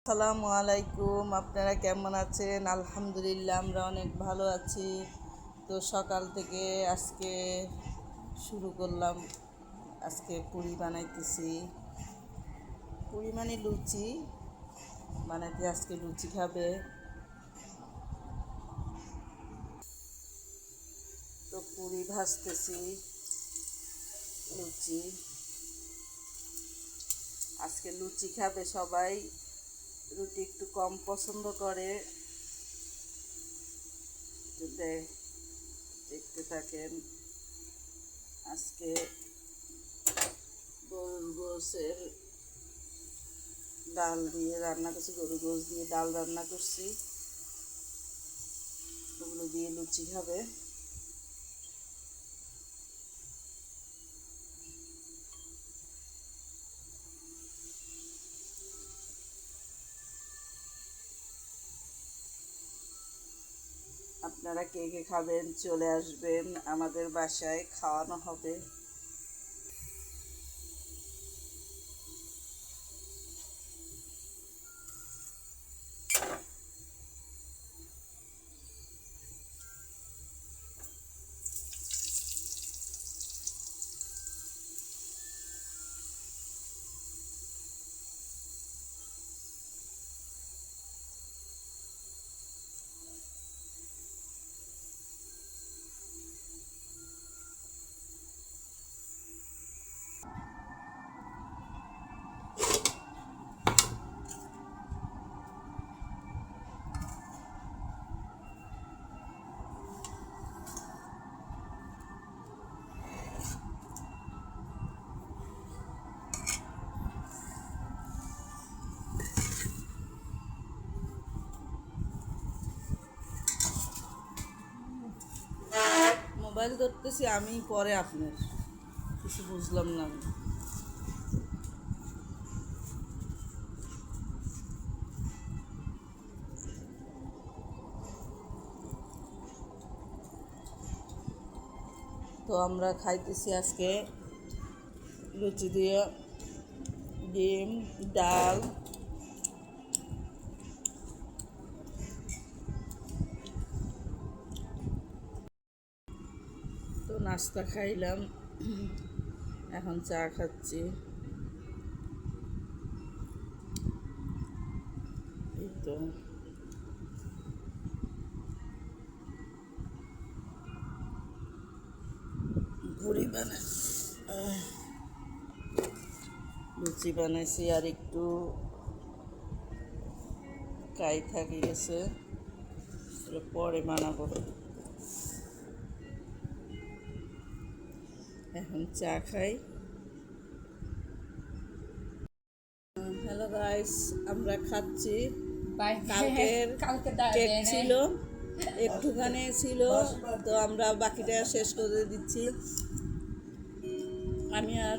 আসসালামু আলাইকুম, আপনারা কেমন আছেন? আলহামদুলিল্লাহ আমরা অনেক ভালো আছি। তো সকাল থেকে আজকে শুরু করলাম। আজকে পুরি বানাইতেছি। পুরি মানে লুচি বানাইতে, আজকে লুচি খাবে। তো পুরি ভাজতেছি, লুচি। আজকে লুচি খাবে সবাই, রুটি একটু কম পছন্দ করে। তো দেখতে থাকেন। আজকে গরুর গোশের ডাল দিয়ে রান্না করছি, গরুর গোশ দিয়ে ডাল রান্না করছি। ওগুলো দিয়ে লুচি খাবে। আপনারা কে কে খাবেন চলে আসবেন, আমাদের বাসায় খাওয়ানো হবে। মোবাইল ধরতেছি আমি, পরে আপনার কিছু বুঝলাম না আমি। তো আমরা খাইতেছি আজকে লুচি দিয়ে ডিম, ডাল। তো নাস্তা খাইলাম, এখন চা খাচ্ছি। এই তো পুরি লুচি বানাইছি, আর একটু কাই থাকি গেছে, পরে বানাবো। এখন চা খাই। হ্যালো গাইস, আমরা খাচ্ছি। কালকের কেক ছিল, একটুখানি ছিল, তো আমরা বাকিটা শেষ করে দিচ্ছি। আমি আর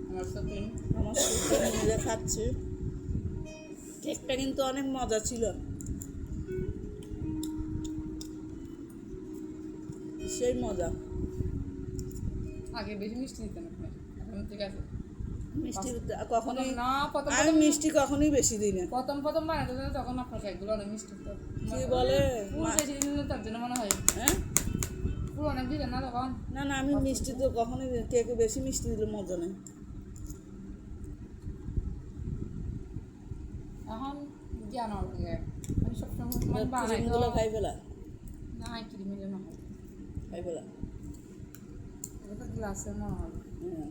আমার সাথে মিলে খাচ্ছি। কেকটা কিন্তু অনেক মজা ছিল, সেই মজা। আগে বেশি মিষ্টি দিতেন আপনি, এখন ঠিক আছে। মিষ্টি কখনোই না, আমি মিষ্টি কখনোই বেশি দিই না। প্রথম বানাতে যেন তখন আপনার কেকগুলো অনেক মিষ্টি হতো। কি বলে বেশি দিন তার জন্য মনে হয়। হ্যাঁ, পুরো অনেক দিলেন না তখন। না আমি মিষ্টি তো কখনোই, কেকে বেশি মিষ্টি দিলে মজা নেই। এখন জ্ঞান লাগে, আমি সবসময় বানাই তো। ক্রিমগুলো খাই ফেলা, না ক্রিম মিলে না হয়, খাই ফেলা। এটা তো গ্লাসে মনে হয়। হ্যাঁ,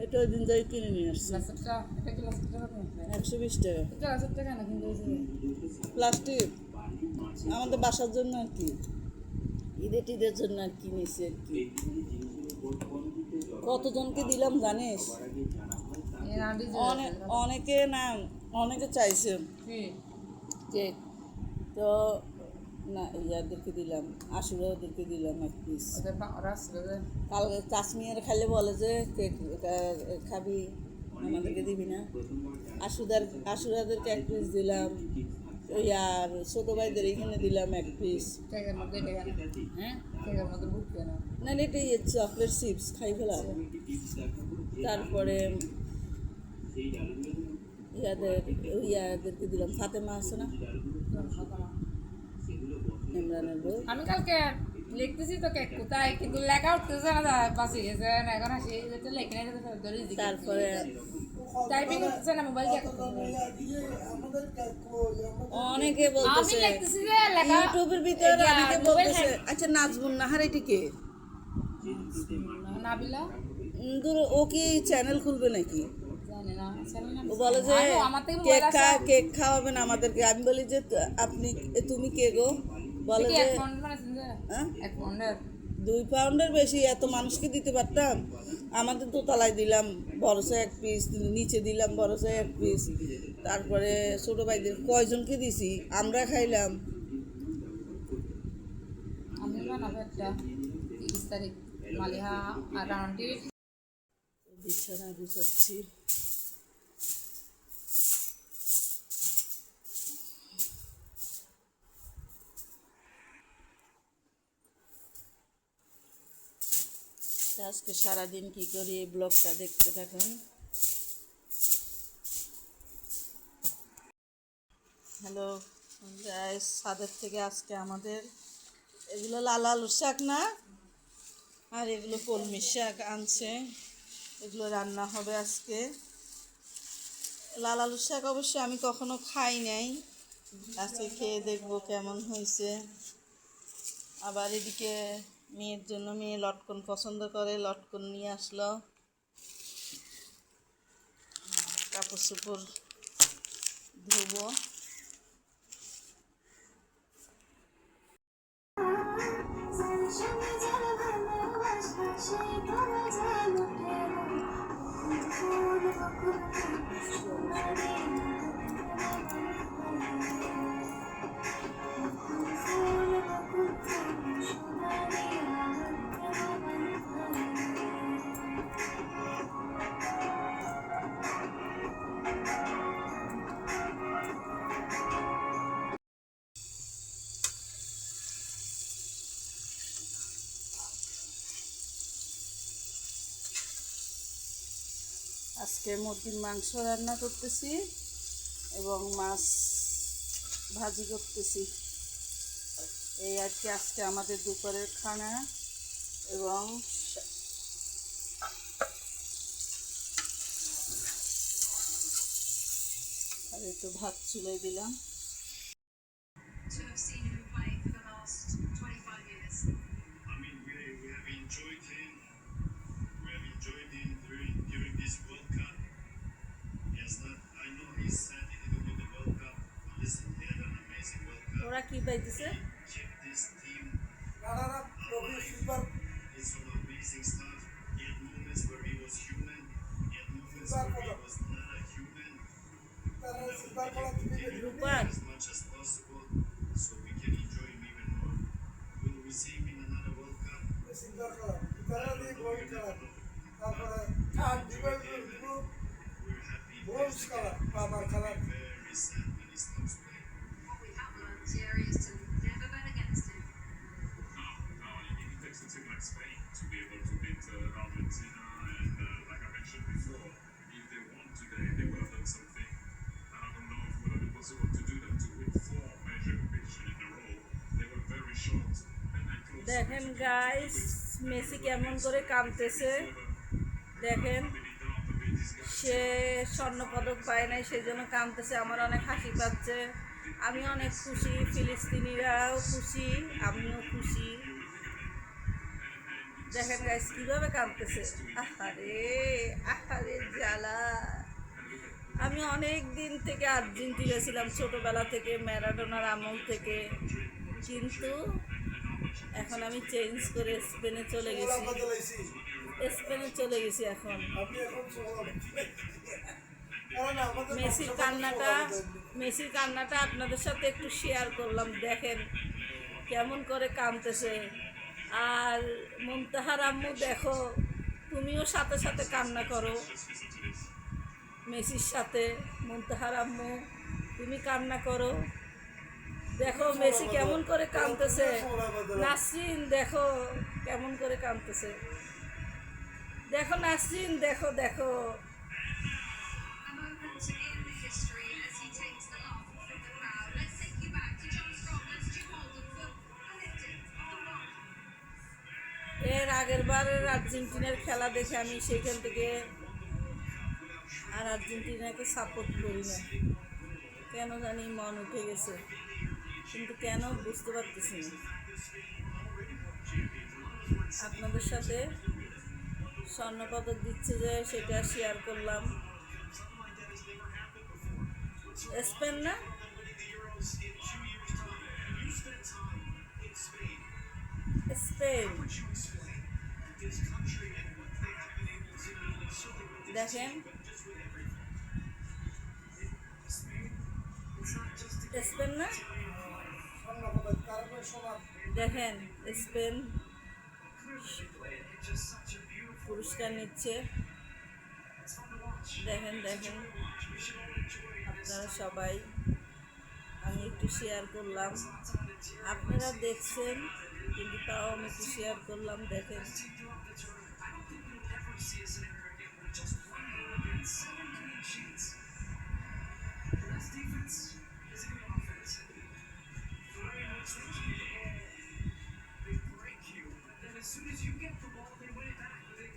এটা ওই দিন যাই কিনে নিয়ে আসছি, গ্লাসেরটা, এটা গ্লাসের টাকা কিনতে 120 টাকা। গ্লাসের টাকা না কিন্তু প্লাস্টিক আমাদের বাসার জন্য আর কি, ঈদের জন্য আর কি নিয়েছি আর কি। কতজনকে দিলাম জানিস? অনেকে না, অনেকে চাইছে কেক। তো না, ইয়াদেরকে দিলাম, আশুরা ওদেরকে দিলাম 1 পিস। কালকে কাশ্মীর খাইলে বলে যে কেক খাবি, আমাদেরকে দিবি না। আশুরাদেরকে 1 পিস দিলাম, ওই আর ছোটো ভাইদের এখানে দিলাম 1 পিস। হ্যাঁ, না এটা চকলেট চিপস খাই ফেলাম। তারপরে ইয়াদেরকে দিলাম, ফাতেমা আছে না, ইমরানের বউ। আমি কালকে লিখতেছি তো কেক কোথায়, কিন্তু লেখা উঠতেছে না, বাঁচি গেছে না, এখন আসি যেটা লেখে নাই তারপরে টাইপিং করতেছে না, মোবাইল দিয়ে করতেছে। অনেকে আমি বলতেছে লিখতেছি যে লেখা ইউটিউবের ভিতরে অনেকে বলতেছে, আচ্ছা নাজমুন নাহার এটি কে? নাবিলা দূর, ও কি চ্যানেল খুলবে নাকি? জানি না, চ্যানেল নাম ও বলে যে আমার থেকে কেক মোবাইল আছে। কেক খাওয়াবেন আমাদেরকে। আমি বলি যে আপনি, তুমি কে গো? বলে কি যে এক পাউন্ড বানাইছেন যে? হ্যাঁ, এক পাউন্ডের 2 পাউন্ডের বেশি, এত মানুষকে দিতে পারতাম। আমাদের দোতলায় দিলাম বড়সে 1 পিস, নিচে দিলাম বড়সে 1 পিস, তারপরে ছোটো ভাইদের কয়জনকে দিছি, আমরা খাইলাম। আমি বানাবো একটা 30 তারিখ মালিহা আর রাউন্ডি। বিছানা গুছাচ্ছি। আজকে সারাদিন কি করি এই ব্লগটা দেখতে থাকুন। হ্যালো গাইস, ছাদের থেকে আজকে আমাদের এগুলো লাল আলুর শাক না, আর এগুলো কলমির শাক আনছে, এগুলো রান্না হবে আজকে। লাল আলুর শাক অবশ্য আমি কখনো খাই নাই, আজকে খেয়ে দেখবো কেমন হয়েছে। আবার এদিকে মেয়ের জন্য, মেয়ে লটকন পছন্দ করে, লটকন নিয়ে আসলো। কাপড় চোপড় ধুবো। আজকে মুরগির মাংস রান্না করতেছি এবং মাছ ভাজি করতেছি। এই আর কি আজকে আমাদের দুপুরের খানা। এবং আর একটু ভাত চুলাই দিলাম। To have seen him play for the last 25 years. I mean, we have enjoyed him. We have enjoyed him during this World Cup. Yes, I know he said he didn't win the World Cup. But listen, he had an amazing World Cup. ওরা কি পাইতেছে? He kept this team. He's some amazing stuff. He had moments where he was human. He had moments where he was not a human. রূপার As much as possible so we can enjoy him even more. Will we see him in another World Cup? We're happy. Very sad when he stops playing. What we have learned, Thierry, is to never bet against him. No, it takes a team like Spain to be able to beat Argentina, and like I mentioned before, if they won today, they would have done something. And I don't know if it would have been possible to do that, to win 4 major competitions in a row. They were very short and close. দেখেন guys, Messi কেমন করে কাঁদতেছে। দেখেন, সে স্বর্ণপদক পায় নাই, সেই জন্য কাঁদতেছে। আমার অনেক হাসি পাচ্ছে, আমি অনেক খুশি, ফিলিস্তিনিরাও খুশি, আমিও খুশি। দেখেন গাইস কীভাবে কাঁদতেছে। আহারে আহারে জ্বালা। আমি অনেক দিন থেকে আর্জেন্টিনা ছিলাম, ছোটোবেলা থেকে, ম্যারাডোনার আমল থেকে, কিন্তু এখন আমি চেঞ্জ করে স্পেনে চলে গেছি। এখন মেসির কান্নাটা আপনাদের সাথে একটু শেয়ার করলাম। দেখেন কেমন করে কাঁদতেছে। আর মুনতাহার আম্মু, দেখো তুমিও সাথে সাথে কান্না করো মেসির সাথে। মুনতাহার আম্মু, তুমি কান্না করো। দেখো মেসি কেমন করে কাঁদতেছে। নাসরিন দেখো কেমন করে কাঁদতেছে। দেখো নাসরিন, দেখো দেখো। A moment in history. আগের বারের আর্জেন্টিনার খেলা দেখে আমি সেইখান থেকে আর আর্জেন্টিনাকে সাপোর্ট করি না, কেন জানি মন উঠে গেছে, কিন্তু কেন বুঝতে পারতেছি না। আপনাদের সাথে স্বর্ণপদক দিচ্ছে যে সেটা শেয়ার করলাম। স্পেন না, স্পেন। দেখেন স্পেন না, দেখেন স্পেন পুরস্কার নিচ্ছে। দেখেন দেখেন আপনারা সবাই, আমি একটু শেয়ার করলাম, আপনারা দেখছেন কিন্তু তাও আমি একটু শেয়ার করলাম। দেখেন As soon as you get the ball, they win it back within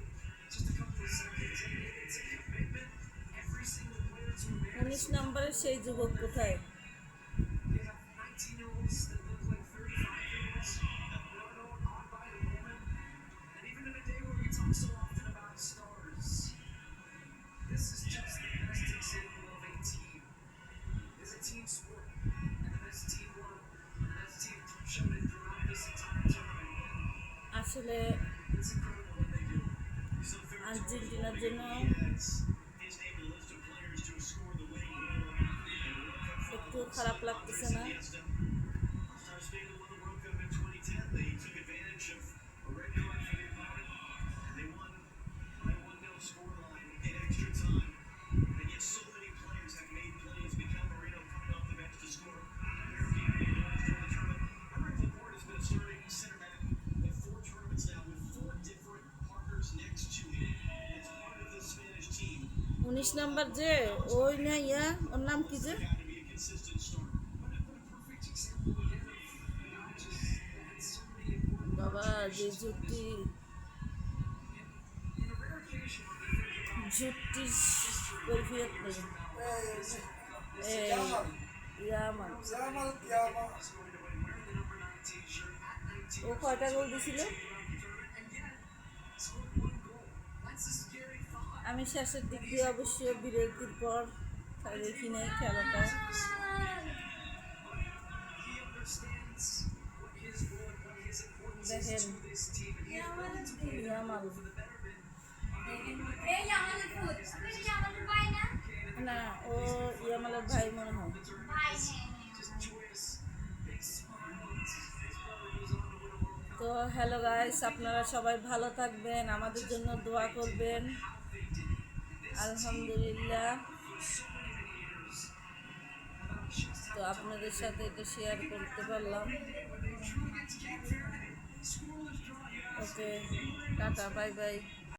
just a couple of seconds. And it's a commitment. Every single player to a man. 19 নম্বরের সেই যুবক কোথায়? They have 19-year-olds that look like 35-year-olds. Run on by the moment. And even in a day where we talk so often about stars, this is just the best example of a team. It's a team sport. And the best team won. And the best team showed it throughout this entire tournament. আসলে It's incredible what they do. He's unfair. আর্জেন্টিনার জন্য His name to the list of players to score the winning goal. একটু খারাপ লাগতেছে না? Against him. Stars Spain who won the World Cup in 2010. They took advantage of a red card for the opponent, and they won by a 1-0 scoreline in extra time. And yet so many players have made plays. Mikel Merino coming off the bench to score. European goals during the tournament. Aymeric Laporte has been a starting center back in 4 tournaments now with 4 different partners next to him. As part of the Spanish team, 19 নম্বর যে ওই না ইয়া, ওর নাম কি যে? got to be a consistent start. But a perfect example again of just had so many important বাবা যে যুক্তি, in a rare occasion when you think about যুক্তির কৈফিয়ত নেই। এই ইয়ামান scoring to win, wearing the number 19 shirt at 19 ও কয়টা গোল দিছিল? and yet scored 1 goal. That's a scary thought. আমি শেষের দিক দিয়ে অবশ্য বিরতির পর দেখি নাই খেলাটা। He understands what his role and what his importance দেখেন is to this team, and he is willing to play Yamal for the betterment. এই আমাদের ফুড তুমি কি আমাদের পাই না না, ও ইয়ামালের ভাই মনে হয়। পাই Just joyous, big smiles. His brother goes on to win a World Cup. তো হ্যালো গাইস, আপনারা সবাই ভালো থাকবেন, আমাদের জন্য দোয়া করবেন। আলহামদুলিল্লাহ। তো আপনাদের সাথে এটা শেয়ার করতে পারলাম। ওকে, টাটা, বাই বাই।